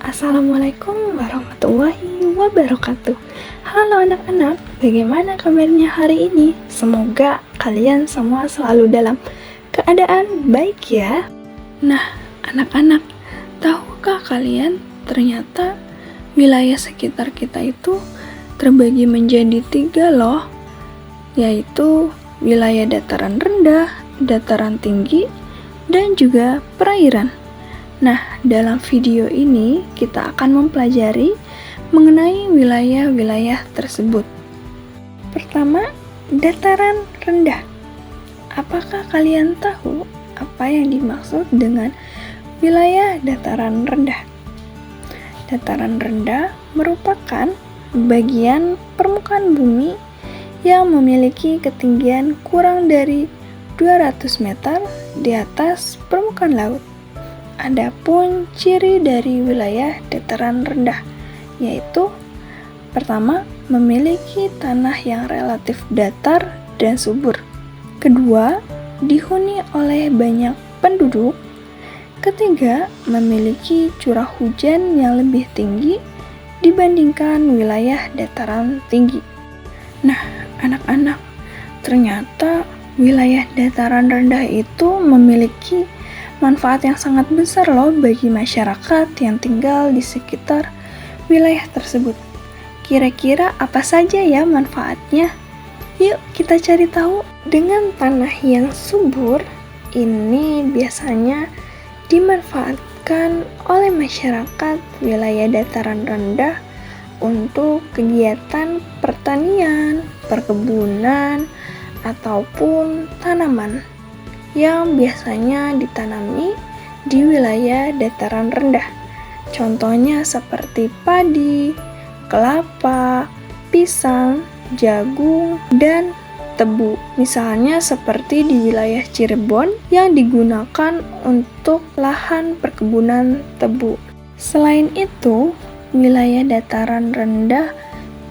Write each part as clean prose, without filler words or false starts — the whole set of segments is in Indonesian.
Assalamualaikum warahmatullahi wabarakatuh. Halo anak-anak, bagaimana kabarnya hari ini? Semoga kalian semua selalu dalam keadaan baik ya. Nah, anak-anak, tahukah kalian ternyata wilayah sekitar kita itu terbagi menjadi 3 loh, yaitu wilayah dataran rendah, dataran tinggi, dan juga perairan. Nah, dalam video ini kita akan mempelajari mengenai wilayah-wilayah tersebut. Pertama, dataran rendah. Apakah kalian tahu apa yang dimaksud dengan wilayah dataran rendah? Dataran rendah merupakan bagian permukaan bumi yang memiliki ketinggian kurang dari 200 meter di atas permukaan laut. Adapun ciri dari wilayah dataran rendah, yaitu pertama, memiliki tanah yang relatif datar dan subur. Kedua, dihuni oleh banyak penduduk. Ketiga, memiliki curah hujan yang lebih tinggi dibandingkan wilayah dataran tinggi. Nah, anak-anak, ternyata wilayah dataran rendah itu memiliki manfaat yang sangat besar loh bagi masyarakat yang tinggal di sekitar wilayah tersebut. Kira-kira apa saja ya manfaatnya? Yuk kita cari tahu. Dengan tanah yang subur, ini biasanya dimanfaatkan oleh masyarakat wilayah dataran rendah untuk kegiatan pertanian, perkebunan, ataupun tanaman yang biasanya ditanami di wilayah dataran rendah. Contohnya seperti padi, kelapa, pisang, jagung, dan tebu. Misalnya seperti di wilayah Cirebon yang digunakan untuk lahan perkebunan tebu. Selain itu, wilayah dataran rendah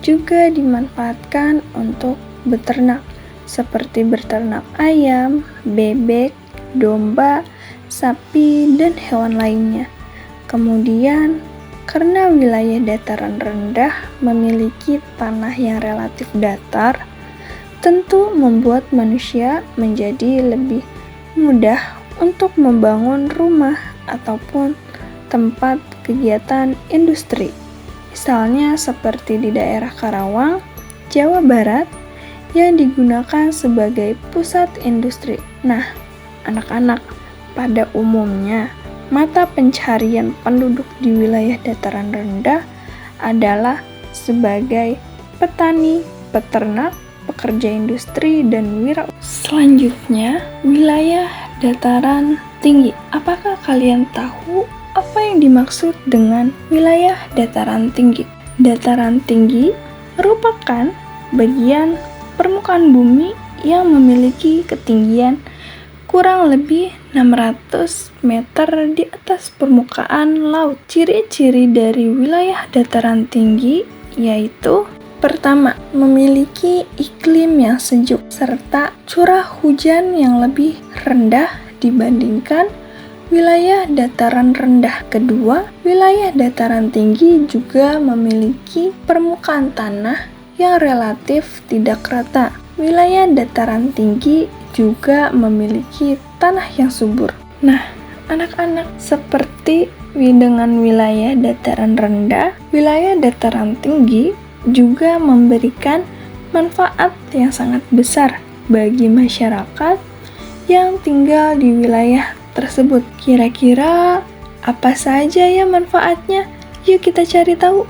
juga dimanfaatkan untuk beternak, seperti beternak ayam, bebek, domba, sapi, dan hewan lainnya. Kemudian, karena wilayah dataran rendah memiliki tanah yang relatif datar, tentu membuat manusia menjadi lebih mudah untuk membangun rumah ataupun tempat kegiatan industri. Misalnya seperti di daerah Karawang, Jawa Barat, yang digunakan sebagai pusat industri. Nah, anak-anak, pada umumnya mata pencarian penduduk di wilayah dataran rendah adalah sebagai petani, peternak, pekerja industri, dan wirausaha. Selanjutnya, wilayah dataran tinggi. Apakah kalian tahu apa yang dimaksud dengan wilayah dataran tinggi? Dataran tinggi merupakan bagian permukaan bumi yang memiliki ketinggian kurang lebih 600 meter di atas permukaan laut. Ciri-ciri dari wilayah dataran tinggi yaitu pertama, memiliki iklim yang sejuk serta curah hujan yang lebih rendah dibandingkan wilayah dataran rendah. Kedua, wilayah dataran tinggi juga memiliki permukaan tanah yang relatif tidak rata. Wilayah dataran tinggi juga memiliki tanah yang subur. Nah, anak-anak, seperti dengan wilayah dataran rendah, wilayah dataran tinggi juga memberikan manfaat yang sangat besar bagi masyarakat yang tinggal di wilayah tersebut. Kira-kira apa saja ya manfaatnya? Yuk kita cari tahu.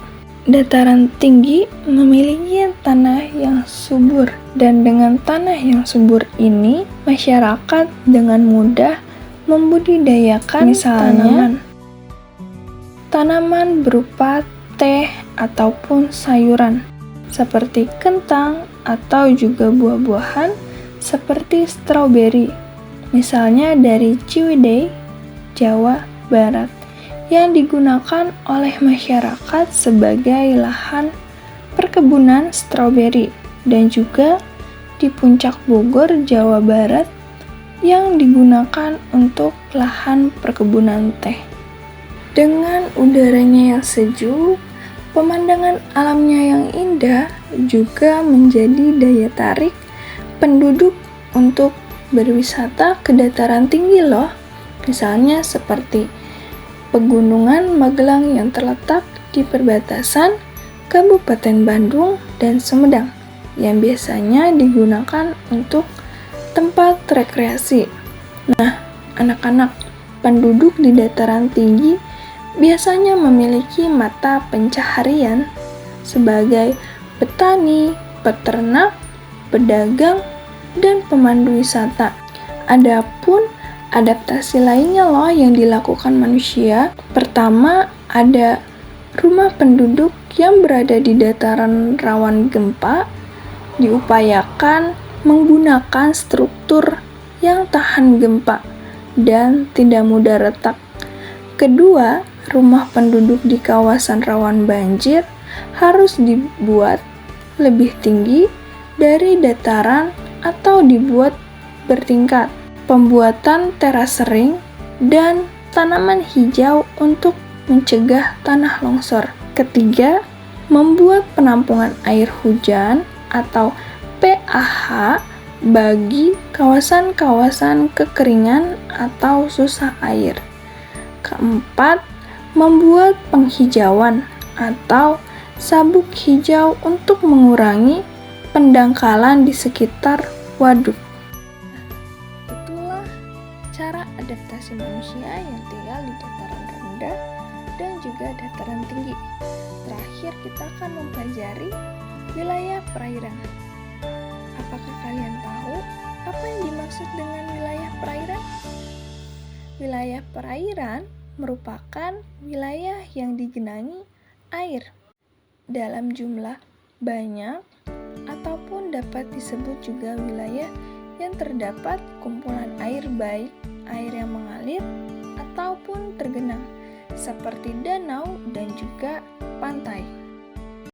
Dataran tinggi memiliki tanah yang subur, dan dengan tanah yang subur ini, masyarakat dengan mudah membudidayakan misalnya tanaman berupa teh ataupun sayuran, seperti kentang atau juga buah-buahan seperti stroberi, misalnya dari Ciwidey, Jawa Barat, yang digunakan oleh masyarakat sebagai lahan perkebunan stroberi, dan juga di Puncak Bogor, Jawa Barat, yang digunakan untuk lahan perkebunan teh. Dengan udaranya yang sejuk, pemandangan alamnya yang indah juga menjadi daya tarik penduduk untuk berwisata ke dataran tinggi loh. Misalnya seperti Pegunungan Magelang yang terletak di perbatasan Kabupaten Bandung dan Sumedang yang biasanya digunakan untuk tempat rekreasi. Nah, anak-anak penduduk di dataran tinggi biasanya memiliki mata pencaharian sebagai petani, peternak, pedagang, dan pemandu wisata. Adapun adaptasi lainnya loh yang dilakukan manusia. Pertama, ada rumah penduduk yang berada di dataran rawan gempa diupayakan menggunakan struktur yang tahan gempa dan tidak mudah retak. Kedua, rumah penduduk di kawasan rawan banjir harus dibuat lebih tinggi dari dataran atau dibuat bertingkat. Pembuatan teras sering dan tanaman hijau untuk mencegah tanah longsor. Ketiga, membuat penampungan air hujan atau PAH bagi kawasan-kawasan kekeringan atau susah air. Keempat, membuat penghijauan atau sabuk hijau untuk mengurangi pendangkalan di sekitar waduk. Itulah cara adaptasi manusia yang tinggal di dataran rendah dan juga dataran tinggi. Terakhir, kita akan mempelajari wilayah perairan. Apakah kalian tahu apa yang dimaksud dengan wilayah perairan? Wilayah perairan merupakan wilayah yang digenangi air dalam jumlah banyak ataupun dapat disebut juga wilayah yang terdapat kumpulan air, baik air yang mengalir ataupun tergenang seperti danau dan juga pantai.